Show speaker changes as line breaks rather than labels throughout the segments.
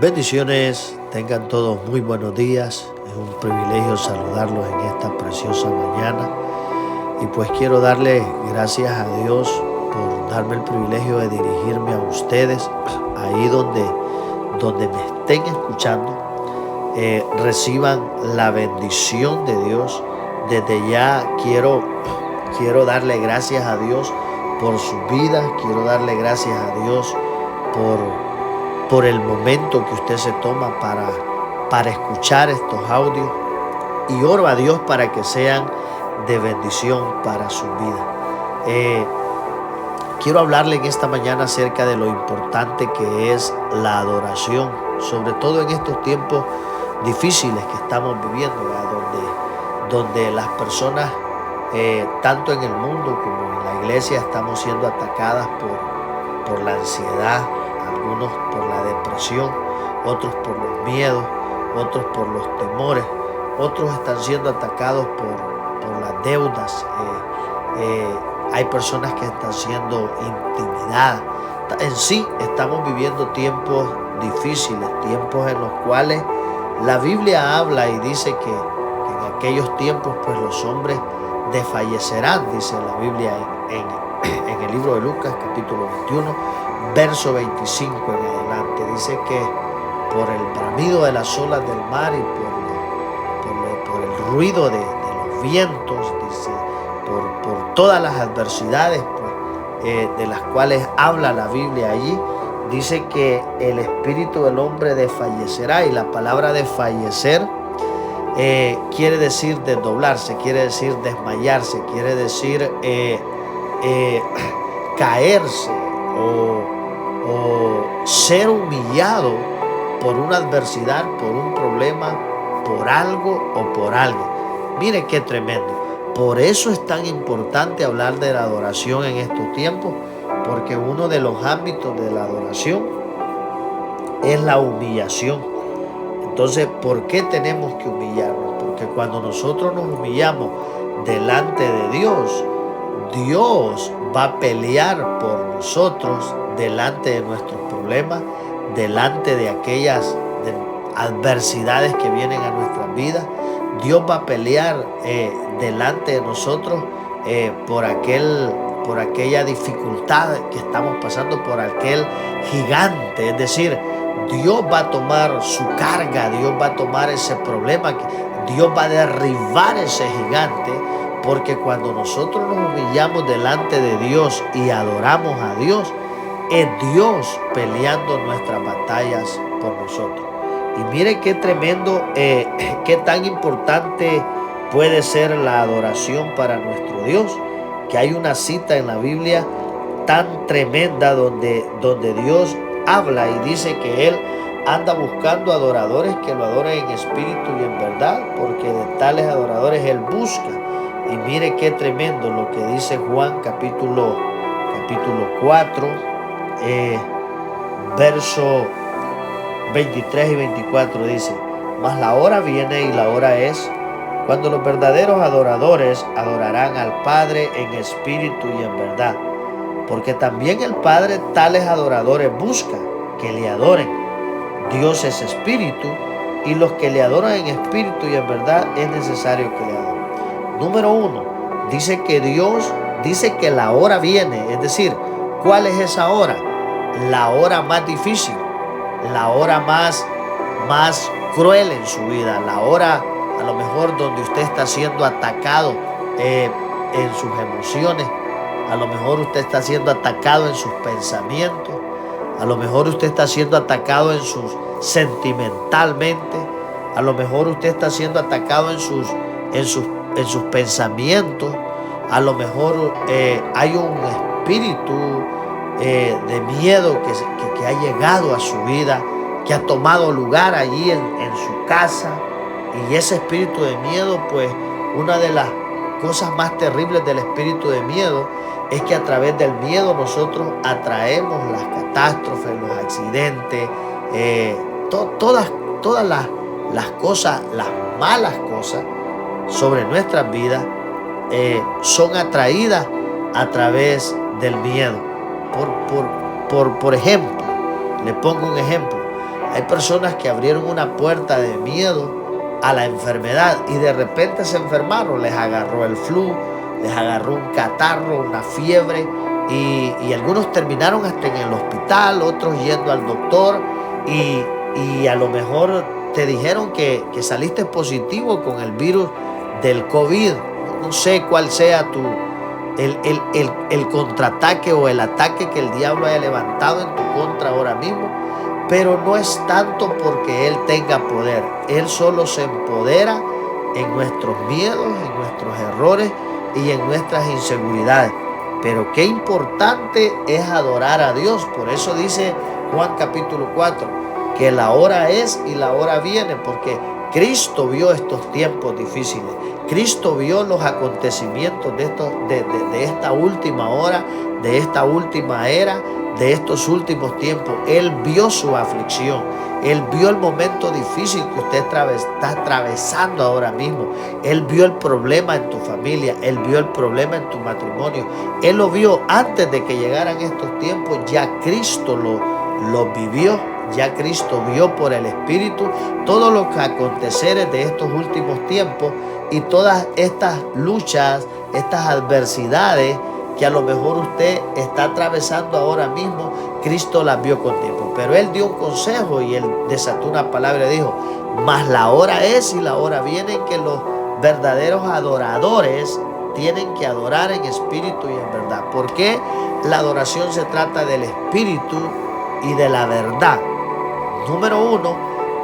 Bendiciones, tengan todos muy buenos días. Es un privilegio saludarlos en esta preciosa mañana. Y pues quiero darle gracias a Dios por darme el privilegio de dirigirme a ustedes, ahí donde me estén escuchando. Reciban la bendición de Dios. Desde ya quiero darle gracias a Dios por su vida. Quiero darle gracias a Dios por el momento que usted se toma para escuchar estos audios, y oro a Dios para que sean de bendición para su vida. Quiero hablarle en esta mañana acerca de lo importante que es la adoración, sobre todo en estos tiempos difíciles que estamos viviendo, donde las personas, tanto en el mundo como en la iglesia, estamos siendo atacadas por la ansiedad, algunos por la depresión, otros por los miedos, otros por los temores, otros están siendo atacados por las deudas. Hay personas que están siendo intimidadas. En sí, estamos viviendo tiempos difíciles, tiempos en los cuales la Biblia habla y dice que en aquellos tiempos pues los hombres desfallecerán, dice la Biblia en el libro de Lucas, capítulo 21, verso 25 en adelante. Dice que por el bramido de las olas del mar y por el ruido de los vientos, dice, por todas las adversidades de las cuales habla la Biblia allí, dice que el espíritu del hombre desfallecerá. Y la palabra desfallecer quiere decir desdoblarse, quiere decir desmayarse, quiere decir caerse o ser humillado por una adversidad, por un problema, por algo o por alguien. Mire qué tremendo. Por eso es tan importante hablar de la adoración en estos tiempos, porque uno de los ámbitos de la adoración es la humillación. Entonces, ¿por qué tenemos que humillarnos? Porque cuando nosotros nos humillamos delante de Dios, Dios va a pelear por nosotros delante de nuestros problemas, delante de aquellas adversidades que vienen a nuestras vidas. Dios va a pelear delante de nosotros por aquella dificultad que estamos pasando, por aquel gigante. Es decir, Dios va a tomar su carga, Dios va a tomar ese problema, Dios va a derribar ese gigante, porque cuando nosotros nos humillamos delante de Dios y adoramos a Dios, es Dios peleando nuestras batallas por nosotros. Y mire qué tremendo, qué tan importante puede ser la adoración para nuestro Dios, que hay una cita en la Biblia tan tremenda donde Dios habla y dice que Él anda buscando adoradores que lo adoren en espíritu y en verdad, porque de tales adoradores Él busca. Y mire qué tremendo lo que dice Juan capítulo 4, verso 23 y 24, dice: mas la hora viene y la hora es cuando los verdaderos adoradores adorarán al Padre en espíritu y en verdad, porque también el Padre tales adoradores busca que le adoren. Dios es espíritu, y los que le adoran en espíritu y en verdad es necesario que le adoren. Número 1, dice que Dios dice que la hora viene. Es decir, ¿cuál es esa hora? La hora más difícil, la hora más cruel en su vida, la hora a lo mejor donde usted está siendo atacado en sus emociones, a lo mejor usted está siendo atacado en sus pensamientos, a lo mejor usted está siendo atacado en sus sentimentalmente, a lo mejor usted está siendo atacado en sus pensamientos, a lo mejor hay un espíritu de miedo que ha llegado a su vida, que ha tomado lugar allí en su casa. Y ese espíritu de miedo, pues una de las cosas más terribles del espíritu de miedo es que a través del miedo nosotros atraemos las catástrofes, los accidentes, todas las cosas, las malas cosas sobre nuestras vidas son atraídas a través del miedo. Por ejemplo, le pongo un ejemplo. Hay personas que abrieron una puerta de miedo a la enfermedad y de repente se enfermaron, les agarró el flu, les agarró un catarro, una fiebre y algunos terminaron hasta en el hospital, otros yendo al doctor y a lo mejor te dijeron que saliste positivo con el virus del COVID. No sé cuál sea el contraataque o el ataque que el diablo haya levantado en tu contra ahora mismo, pero no es tanto porque él tenga poder. Él solo se empodera en nuestros miedos, en nuestros errores y en nuestras inseguridades. Pero qué importante es adorar a Dios. Por eso dice Juan capítulo 4, que la hora es y la hora viene, porque Cristo vio estos tiempos difíciles. Cristo vio los acontecimientos de esta última hora, de esta última era, de estos últimos tiempos. Él vio su aflicción. Él vio el momento difícil que usted está atravesando ahora mismo. Él vio el problema en tu familia. Él vio el problema en tu matrimonio. Él lo vio antes de que llegaran estos tiempos. Ya Cristo lo vivió. Ya Cristo vio por el Espíritu todos los aconteceres de estos últimos tiempos y todas estas luchas, estas adversidades que a lo mejor usted está atravesando ahora mismo. Cristo las vio con tiempo. Pero Él dio un consejo y Él desató una palabra y dijo: mas la hora es y la hora viene en que los verdaderos adoradores tienen que adorar en espíritu y en verdad. ¿Por qué la adoración se trata del espíritu y de la verdad? Número uno,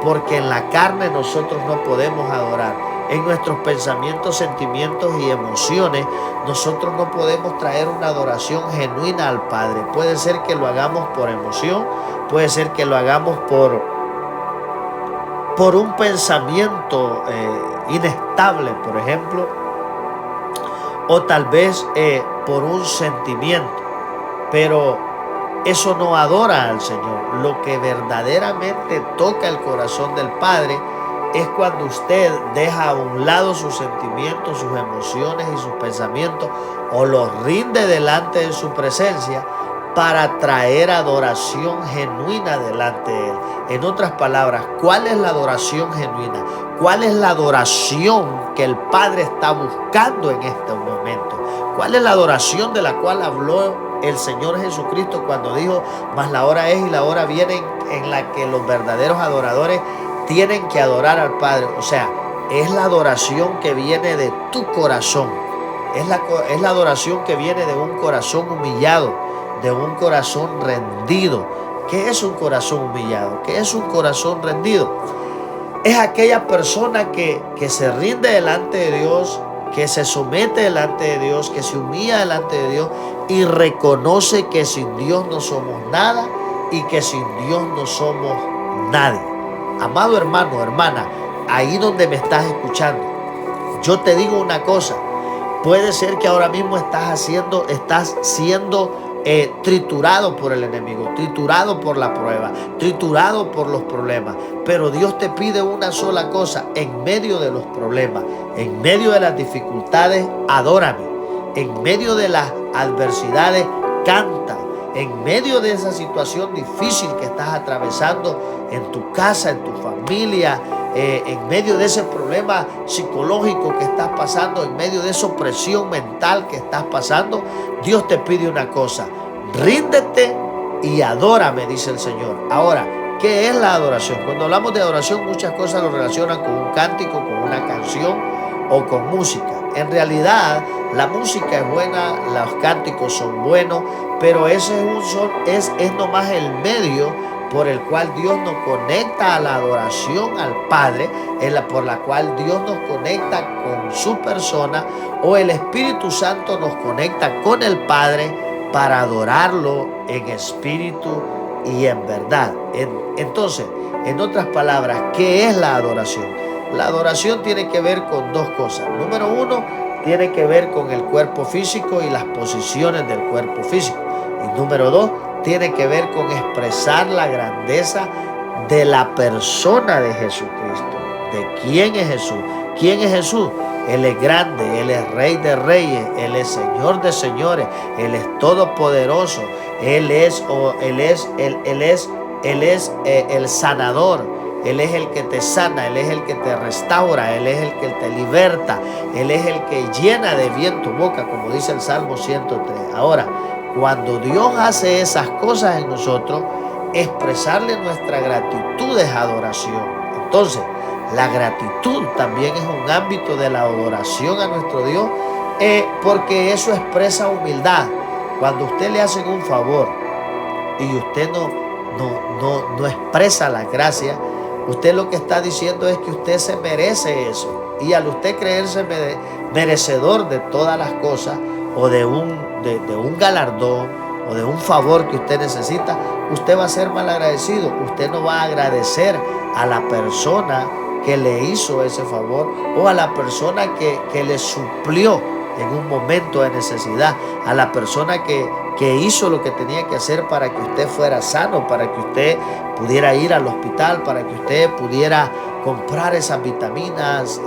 porque en la carne nosotros no podemos adorar. En nuestros pensamientos, sentimientos y emociones, nosotros no podemos traer una adoración genuina al Padre. Puede ser que lo hagamos por emoción, puede ser que lo hagamos por un pensamiento inestable, por ejemplo, o tal vez por un sentimiento, pero eso no adora al Señor. Lo que verdaderamente toca el corazón del Padre es cuando usted deja a un lado sus sentimientos, sus emociones y sus pensamientos, o los rinde delante de su presencia para traer adoración genuina delante de Él. En otras palabras, ¿cuál es la adoración genuina? ¿Cuál es la adoración que el Padre está buscando en este momento? ¿Cuál es la adoración de la cual habló el Señor Jesucristo cuando dijo: mas la hora es y la hora viene en la que los verdaderos adoradores tienen que adorar al Padre? O sea, es la adoración que viene de tu corazón. Es la adoración que viene de un corazón humillado, de un corazón rendido. ¿Qué es un corazón humillado? ¿Qué es un corazón rendido? Es aquella persona que se rinde delante de Dios, que se somete delante de Dios, que se humilla delante de Dios y reconoce que sin Dios no somos nada y que sin Dios no somos nadie. Amado hermano, hermana, ahí donde me estás escuchando, yo te digo una cosa: puede ser que ahora mismo estás siendo triturado por el enemigo, triturado por la prueba, triturado por los problemas, pero Dios te pide una sola cosa: en medio de los problemas, en medio de las dificultades, adórame. En medio de las adversidades, canta. En medio de esa situación difícil que estás atravesando en tu casa, en tu familia, en medio de ese problema psicológico que estás pasando, en medio de esa opresión mental que estás pasando, Dios te pide una cosa: ríndete y adórame, dice el Señor. Ahora, ¿qué es la adoración? Cuando hablamos de adoración, muchas cosas lo relacionan con un cántico, con una canción o con música. En realidad, la música es buena, los cánticos son buenos, pero ese es nomás el medio por el cual Dios nos conecta a la adoración al Padre, por la cual Dios nos conecta con su persona, o el Espíritu Santo nos conecta con el Padre para adorarlo en espíritu y en verdad. Entonces, en otras palabras, ¿qué es la adoración? La adoración tiene que ver con dos cosas. Número uno, tiene que ver con el cuerpo físico y las posiciones del cuerpo físico. Y número dos, tiene que ver con expresar la grandeza de la persona de Jesucristo. ¿De quién es Jesús? ¿Quién es Jesús? Él es grande, Él es Rey de Reyes, Él es Señor de Señores, Él es todopoderoso, Él es Él es el sanador, Él es el que te sana, Él es el que te restaura, Él es el que te liberta, Él es el que llena de bien tu boca, como dice el Salmo 103. Ahora, cuando Dios hace esas cosas en nosotros, expresarle nuestra gratitud es adoración. Entonces, la gratitud también es un ámbito de la adoración a nuestro Dios, porque eso expresa humildad. Cuando usted le hace un favor y usted no expresa la gracia, usted lo que está diciendo es que usted se merece eso. Y al usted creerse merecedor de todas las cosas, o de un galardón, o de un favor que usted necesita, usted va a ser mal agradecido. Usted no va a agradecer a la persona que le hizo ese favor, o a la persona que le suplió en un momento de necesidad, a la persona que hizo lo que tenía que hacer para que usted fuera sano, para que usted pudiera ir al hospital, para que usted pudiera comprar esas vitaminas,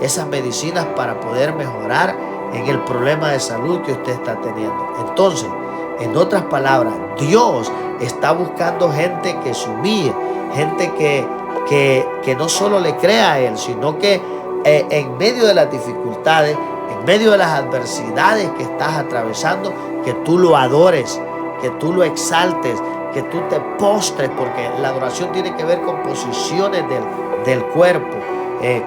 esas medicinas para poder mejorar en el problema de salud que usted está teniendo. Entonces, en otras palabras, Dios está buscando gente que se humille, gente que no solo le crea a Él, sino que en medio de las dificultades, en medio de las adversidades que estás atravesando, que tú lo adores, que tú lo exaltes, que tú te postres, porque la adoración tiene que ver con posiciones del cuerpo.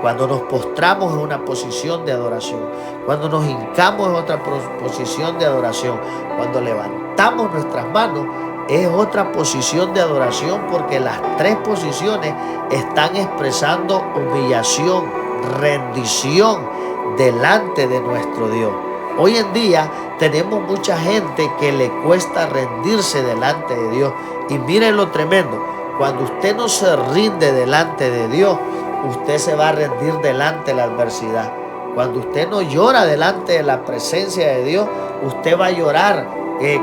Cuando nos postramos es una posición de adoración, cuando nos hincamos es otra posición de adoración, cuando levantamos nuestras manos es otra posición de adoración, porque las tres posiciones están expresando humillación, rendición delante de nuestro Dios. Hoy en día tenemos mucha gente que le cuesta rendirse delante de Dios. Y miren lo tremendo, cuando usted no se rinde delante de Dios, usted se va a rendir delante de la adversidad. Cuando usted no llora delante de la presencia de Dios, usted va a llorar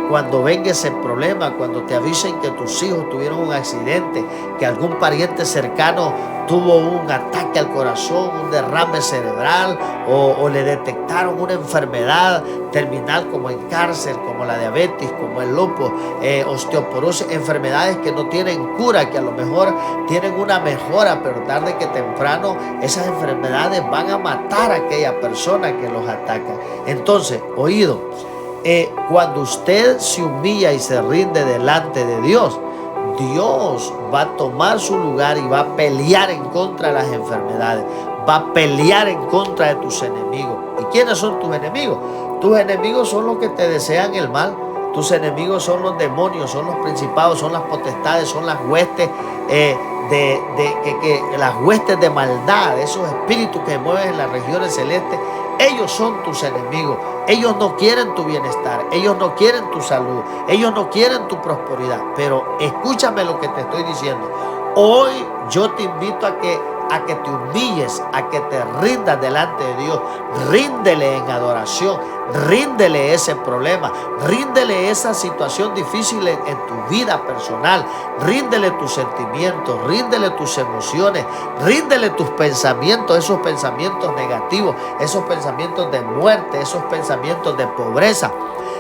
cuando venga ese problema, cuando te avisen que tus hijos tuvieron un accidente, que algún pariente cercano tuvo un ataque al corazón, un derrame cerebral, o le detectaron una enfermedad terminal como el cáncer, como la diabetes, como el lupus, osteoporosis, enfermedades que no tienen cura, que a lo mejor tienen una mejora, pero tarde que temprano esas enfermedades van a matar a aquella persona que los ataca. Entonces, oído, cuando usted se humilla y se rinde delante de Dios, Dios va a tomar su lugar y va a pelear en contra de las enfermedades, va a pelear en contra de tus enemigos. ¿Y quiénes son tus enemigos? Tus enemigos son los que te desean el mal. Tus enemigos son los demonios, son los principados, son las potestades, son las huestes las huestes de maldad, esos espíritus que mueven en las regiones celestes. Ellos son tus enemigos. Ellos no quieren tu bienestar, ellos no quieren tu salud, ellos no quieren tu prosperidad. Pero escúchame lo que te estoy diciendo. Hoy yo te invito a que te humilles, a que te rindas delante de Dios. Ríndele en adoración, ríndele ese problema, ríndele esa situación difícil en tu vida personal, ríndele tus sentimientos, ríndele tus emociones, ríndele tus pensamientos, esos pensamientos negativos, esos pensamientos de muerte, esos pensamientos de pobreza,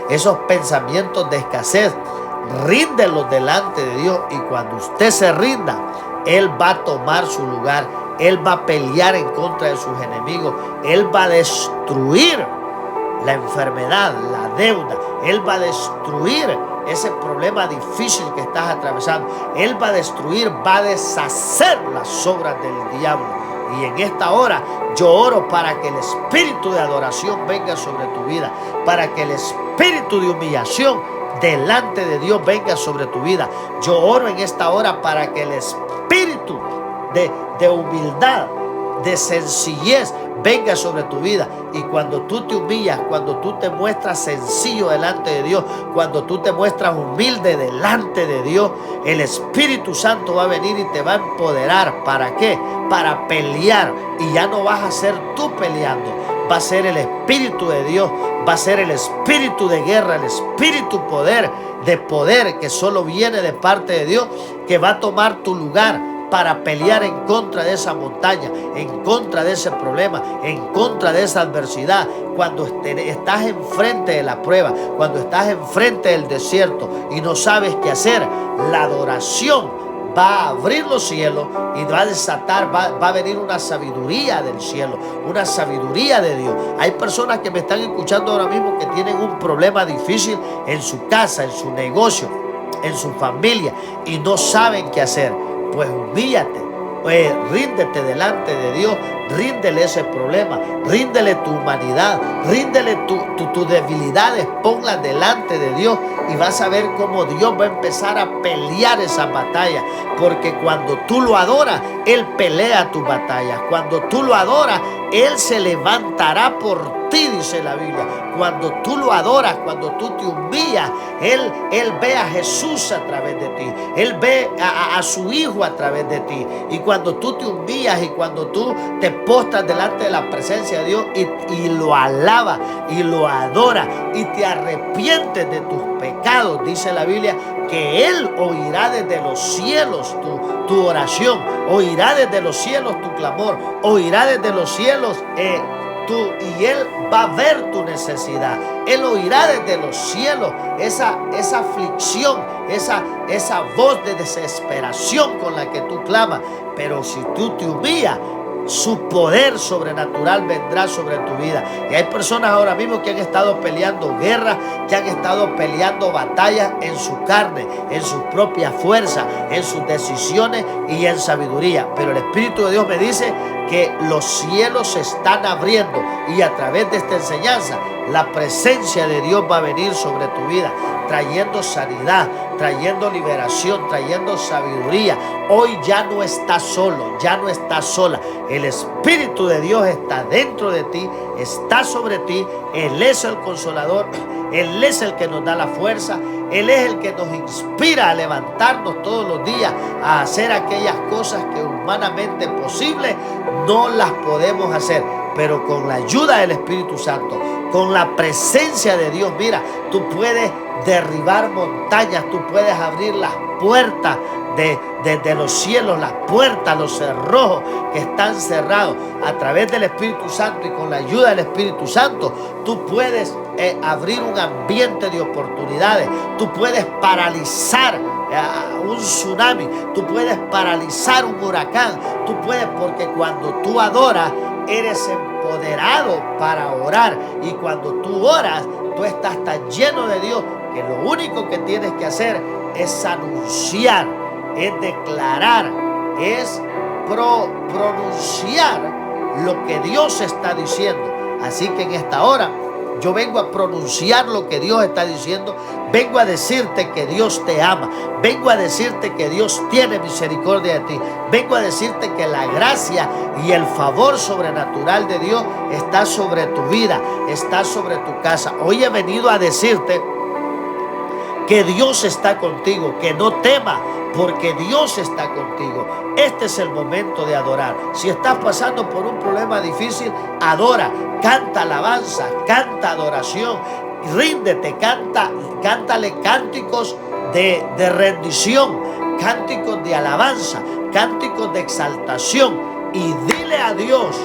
esos pensamientos de escasez. Ríndelos delante de Dios, y cuando usted se rinda, Él va a tomar su lugar. Él va a pelear en contra de sus enemigos. Él va a destruir la enfermedad, la deuda. Él va a destruir ese problema difícil que estás atravesando. Él va a destruir, va a deshacer las obras del diablo. Y en esta hora yo oro para que el espíritu de adoración venga sobre tu vida, para que el espíritu de humillación delante de Dios venga sobre tu vida. Yo oro en esta hora para que el espíritu de humildad, de sencillez venga sobre tu vida. Y cuando tú te humillas, cuando tú te muestras sencillo delante de Dios, cuando tú te muestras humilde delante de Dios, el Espíritu Santo va a venir y te va a empoderar. ¿Para qué? Para pelear. Y ya no vas a ser tú peleando, va a ser el Espíritu de Dios, va a ser el espíritu de guerra, el espíritu de poder que solo viene de parte de Dios, que va a tomar tu lugar para pelear en contra de esa montaña, en contra de ese problema, en contra de esa adversidad. Cuando estás enfrente de la prueba, cuando estás enfrente del desierto y no sabes qué hacer, la adoración va a abrir los cielos y va a desatar, va a venir una sabiduría del cielo, una sabiduría de Dios. Hay personas que me están escuchando ahora mismo que tienen un problema difícil en su casa, en su negocio, en su familia y no saben qué hacer. Pues humíllate, ríndete delante de Dios, ríndele ese problema, ríndele tu humanidad, ríndele tus debilidades, ponlas delante de Dios y vas a ver cómo Dios va a empezar a pelear esa batalla, porque cuando tú lo adoras, Él pelea tus batallas. Cuando tú lo adoras, Él se levantará por ti, dice la Biblia. Cuando tú lo adoras, cuando tú te humillas, Él ve a Jesús a través de ti. Él ve a su Hijo a través de ti. Y cuando tú te humillas y cuando tú te postras delante de la presencia de Dios y lo alabas y lo adoras y te arrepientes de tus pecados, dice la Biblia que Él oirá desde los cielos tu oración, oirá desde los cielos tu clamor, oirá desde los cielos y Él va a ver tu necesidad. Él oirá desde los cielos esa aflicción, esa voz de desesperación con la que tú clamas. Pero si tú te humillas, su poder sobrenatural vendrá sobre tu vida. Y hay personas ahora mismo que han estado peleando guerras, que han estado peleando batallas en su carne, en sus propias fuerzas, en sus decisiones y en sabiduría. Pero el Espíritu de Dios me dice que los cielos se están abriendo y a través de esta enseñanza la presencia de Dios va a venir sobre tu vida, trayendo sanidad, trayendo liberación, trayendo sabiduría. Hoy ya no estás solo, ya no estás sola. El Espíritu de Dios está dentro de ti, está sobre ti. Él es el consolador, Él es el que nos da la fuerza, Él es el que nos inspira a levantarnos todos los días, a hacer aquellas cosas que humanamente posibles no las podemos hacer. Pero con la ayuda del Espíritu Santo, con la presencia de Dios, mira, tú puedes derribar montañas, tú puedes abrir las puertas de los cielos, las puertas, los cerrojos que están cerrados a través del Espíritu Santo. Y con la ayuda del Espíritu Santo tú puedes abrir un ambiente de oportunidades, tú puedes paralizar un tsunami, tú puedes paralizar un huracán, tú puedes, porque cuando tú adoras eres empoderado para orar, y cuando tú oras tú estás tan lleno de Dios que lo único que tienes que hacer es anunciar, es declarar, es pronunciar lo que Dios está diciendo. Así que en esta hora yo vengo a pronunciar lo que Dios está diciendo. Vengo a decirte que Dios te ama. Vengo a decirte que Dios tiene misericordia de ti. Vengo a decirte que la gracia y el favor sobrenatural de Dios está sobre tu vida, está sobre tu casa. Hoy he venido a decirte que Dios está contigo, que no temas, porque Dios está contigo. Este es el momento de adorar. Si estás pasando por un problema difícil, adora, canta alabanza, canta adoración, ríndete, cántale cánticos de rendición, cánticos de alabanza, cánticos de exaltación, y dile a Dios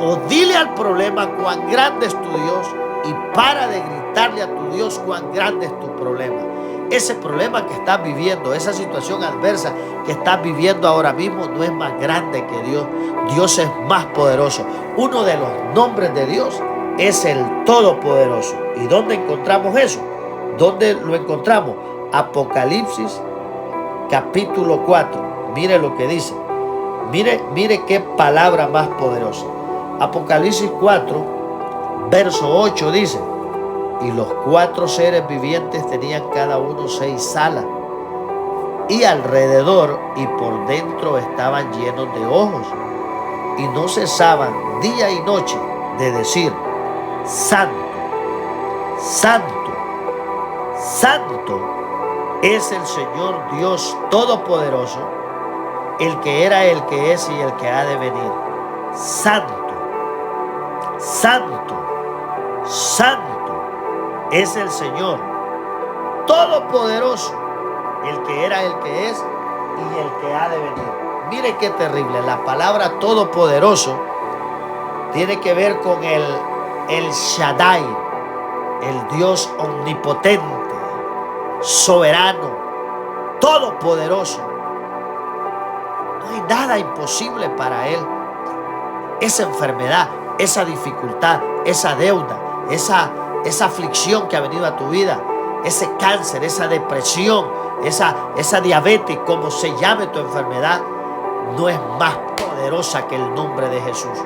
o dile al problema cuán grande es tu Dios, y para de gritarle a tu Dios cuán grande es tu problema. Ese problema que estás viviendo, esa situación adversa que estás viviendo ahora mismo, no es más grande que Dios. Dios es más poderoso. Uno de los nombres de Dios es el Todopoderoso. ¿Y dónde encontramos eso? ¿Dónde lo encontramos? Apocalipsis capítulo 4. Mire lo que dice. Mire qué palabra más poderosa. Apocalipsis 4 verso 8 dice: y los 4 seres vivientes tenían cada uno 6 alas, y alrededor y por dentro estaban llenos de ojos, y no cesaban día y noche de decir: Santo, Santo, Santo es el Señor Dios Todopoderoso, el que era, el que es y el que ha de venir. Santo, Santo, Santo es el Señor Todopoderoso, el que era, el que es y el que ha de venir. Mire qué terrible. La palabra todopoderoso tiene que ver con el Shaddai, el Dios omnipotente, soberano, todopoderoso. No hay nada imposible para Él. Esa enfermedad, esa dificultad, esa deuda, esa aflicción que ha venido a tu vida, ese cáncer, esa depresión, esa diabetes, como se llame tu enfermedad, no es más poderosa que el nombre de Jesús.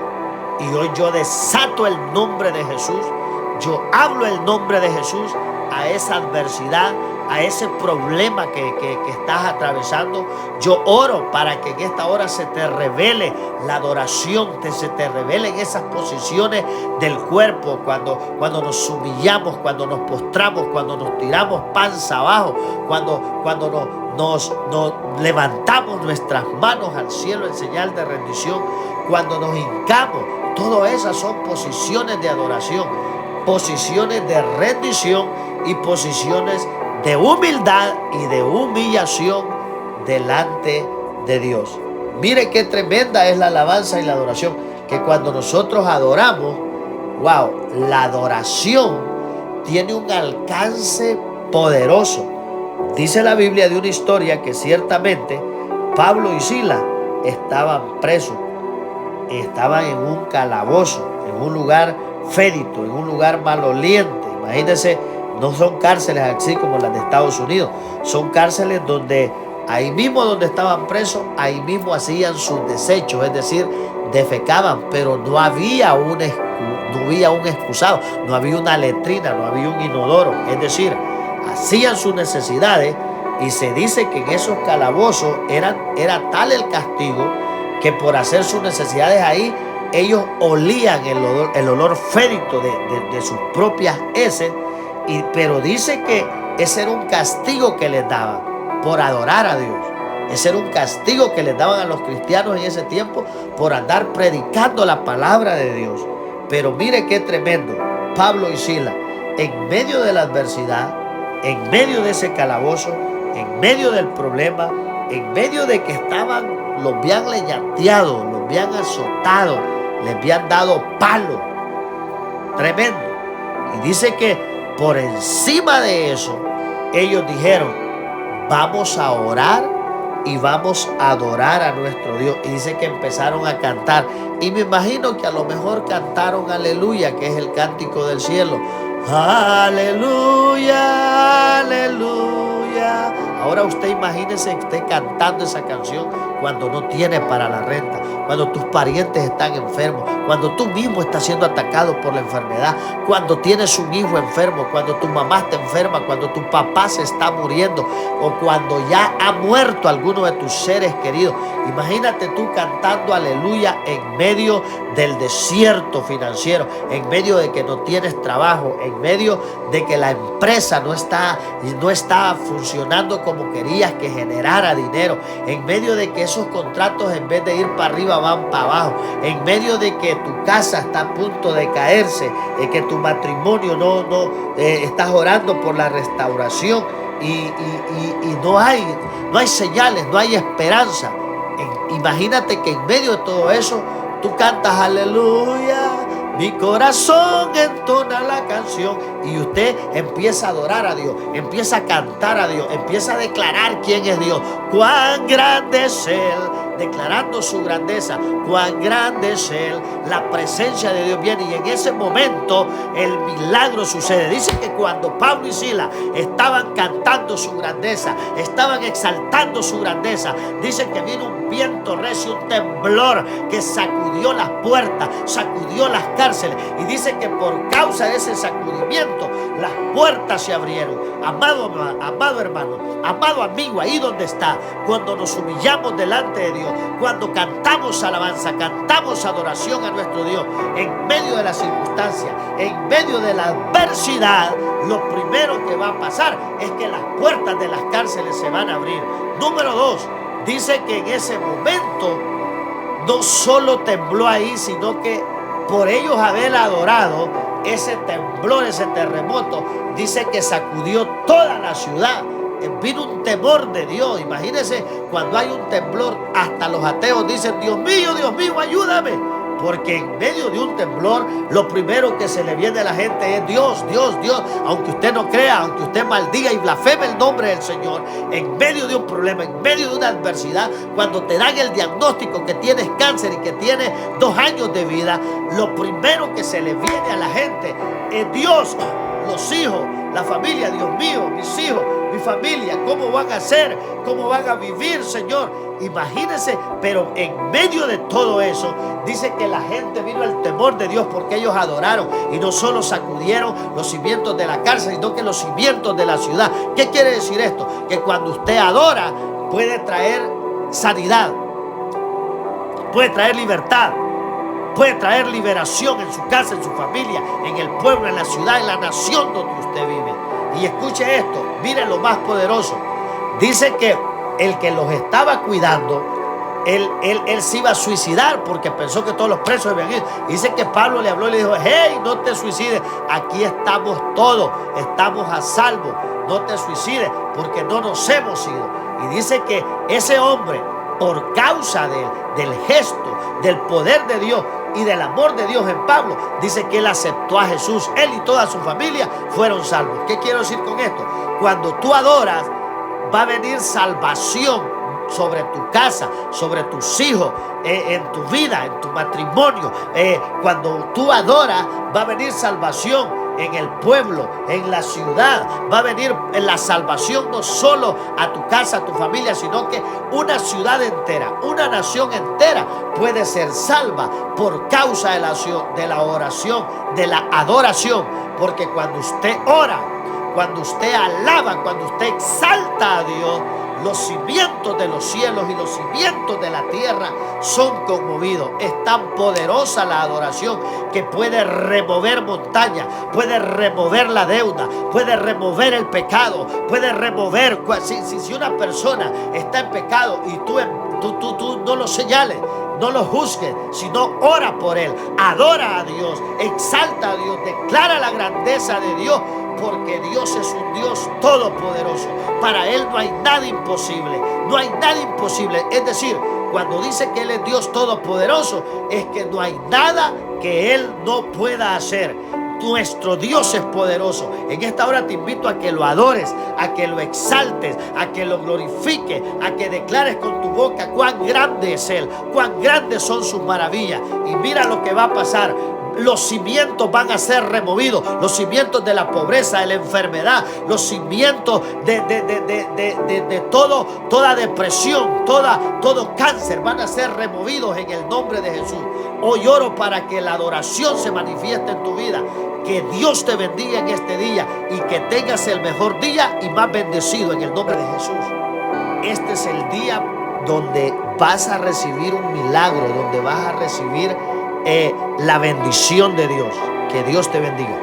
Y hoy yo desato el nombre de Jesús, yo hablo el nombre de Jesús a esa adversidad, a ese problema que estás atravesando. Yo oro para que en esta hora se te revele la adoración, se te revelen esas posiciones del cuerpo, cuando nos humillamos, cuando nos postramos, cuando nos tiramos panza abajo, cuando nos levantamos nuestras manos al cielo en señal de rendición, cuando nos hincamos. Todas esas son posiciones de adoración, posiciones de rendición y posiciones de humildad y de humillación delante de Dios. Mire qué tremenda es la alabanza y la adoración, que cuando nosotros adoramos, wow, la adoración tiene un alcance poderoso. Dice la Biblia de una historia que ciertamente Pablo y Silas estaban presos, estaban en un calabozo, en un lugar fédido, en un lugar maloliente. Imagínense, no son cárceles así como las de Estados Unidos, son cárceles donde ahí mismo donde estaban presos, ahí mismo hacían sus desechos, es decir, defecaban, pero no había un excusado, no había una letrina, no había un inodoro, es decir, hacían sus necesidades. Y se dice que en esos calabozos era tal el castigo que por hacer sus necesidades ahí, ellos olían el olor fétido de sus propias heces. Pero dice que ese era un castigo que les daban por adorar a Dios. Ese era un castigo que les daban a los cristianos en ese tiempo por andar predicando la palabra de Dios. Pero mire qué tremendo. Pablo y Silas, en medio de la adversidad, en medio de ese calabozo, en medio del problema, en medio de que los habían leñateado, los habían azotado, les habían dado palo. Tremendo. Y dice que por encima de eso, ellos dijeron, vamos a orar y vamos a adorar a nuestro Dios. Y dice que empezaron a cantar. Y me imagino que a lo mejor cantaron aleluya, que es el cántico del cielo. Aleluya, aleluya. Ahora usted imagínese que esté cantando esa canción cuando no tiene para la renta, cuando tus parientes están enfermos, cuando tú mismo estás siendo atacado por la enfermedad, cuando tienes un hijo enfermo, cuando tu mamá está enferma, cuando tu papá se está muriendo o cuando ya ha muerto alguno de tus seres queridos. Imagínate tú cantando aleluya en medio del desierto financiero, en medio de que no tienes trabajo, en medio de que la empresa no está funcionando como querías que generara dinero, en medio de que esos contratos en vez de ir para arriba van para abajo, en medio de que tu casa está a punto de caerse, que tu matrimonio no estás orando por la restauración y no hay señales, no hay esperanza. Imagínate que en medio de todo eso tú cantas aleluya, mi corazón entona la canción y usted empieza a adorar a Dios, empieza a cantar a Dios, empieza a declarar quién es Dios, cuán grande es Él, declarando su grandeza, cuán grande es Él, la presencia de Dios viene y en ese momento el milagro sucede. Dice que cuando Pablo y Silas estaban cantando su grandeza, estaban exaltando su grandeza, dice que vino un viento recio, un temblor que sacudió las puertas, sacudió las cárceles y dice que por causa de ese sacudimiento las puertas se abrieron. Amado hermano, amado amigo, ahí donde está, cuando nos humillamos delante de Dios, cuando cantamos alabanza, cantamos adoración a nuestro Dios, en medio de las circunstancias, en medio de la adversidad, lo primero que va a pasar es que las puertas de las cárceles se van a abrir. Número 2, dice que en ese momento no solo tembló ahí, sino que por ellos haber adorado, ese temblor, ese terremoto, dice que sacudió toda la ciudad vino un temor de Dios. Imagínense, cuando hay un temblor, hasta los ateos dicen: Dios mío, ayúdame. Porque en medio de un temblor, lo primero que se le viene a la gente es Dios, Dios, Dios. Aunque usted no crea, aunque usted maldiga y blasfeme el nombre del Señor, en medio de un problema, en medio de una adversidad, cuando te dan el diagnóstico que tienes cáncer y que tienes 2 años de vida, lo primero que se le viene a la gente es Dios, los hijos, la familia. Dios mío, mis hijos, mi familia, ¿cómo van a ser? ¿Cómo van a vivir, Señor? Imagínense, pero en medio de todo eso, dice que la gente vino al temor de Dios porque ellos adoraron y no solo sacudieron los cimientos de la cárcel, sino que los cimientos de la ciudad. ¿Qué quiere decir esto? Que cuando usted adora, puede traer sanidad, puede traer libertad, puede traer liberación en su casa, en su familia, en el pueblo, en la ciudad, en la nación donde usted vive. Y escuche esto, mire lo más poderoso. Dice que el que los estaba cuidando, él se iba a suicidar porque pensó que todos los presos habían ido. Dice que Pablo le habló y le dijo: hey, no te suicides, aquí estamos todos, estamos a salvo, no te suicides porque no nos hemos ido. Y dice que ese hombre, por causa del gesto, del poder de Dios y del amor de Dios en Pablo, dice que él aceptó a Jesús. Él y toda su familia fueron salvos. ¿Qué quiero decir con esto? Cuando tú adoras, va a venir salvación sobre tu casa, sobre tus hijos, en tu vida, en tu matrimonio. Cuando tú adoras, va a venir salvación en el pueblo, en la ciudad. Va a venir la salvación no solo a tu casa, a tu familia, sino que una ciudad entera, una nación entera puede ser salva por causa de la oración, de la adoración. Porque cuando usted ora, cuando usted alaba, cuando usted exalta a Dios, los cimientos de los cielos y los cimientos de la tierra son conmovidos. Es tan poderosa la adoración que puede remover montañas, puede remover la deuda, puede remover el pecado, puede remover. Si una persona está en pecado y tú no lo señales, no lo juzgues, sino ora por él, adora a Dios, exalta a Dios, declara la grandeza de Dios. Porque Dios es un Dios todopoderoso. Para Él no hay nada imposible. No hay nada imposible. Es decir, cuando dice que Él es Dios todopoderoso, es que no hay nada que Él no pueda hacer. Nuestro Dios es poderoso. En esta hora te invito a que lo adores, a que lo exaltes, a que lo glorifiques, a que declares con tu boca cuán grande es Él, cuán grandes son sus maravillas. Y mira lo que va a pasar. Los cimientos van a ser removidos, los cimientos de la pobreza, de la enfermedad, los cimientos de toda depresión, todo cáncer van a ser removidos en el nombre de Jesús. Hoy oro para que la adoración se manifieste en tu vida. Que Dios te bendiga en este día y que tengas el mejor día y más bendecido en el nombre de Jesús. Este es el día donde vas a recibir un milagro, donde vas a recibir la bendición de Dios. Que Dios te bendiga.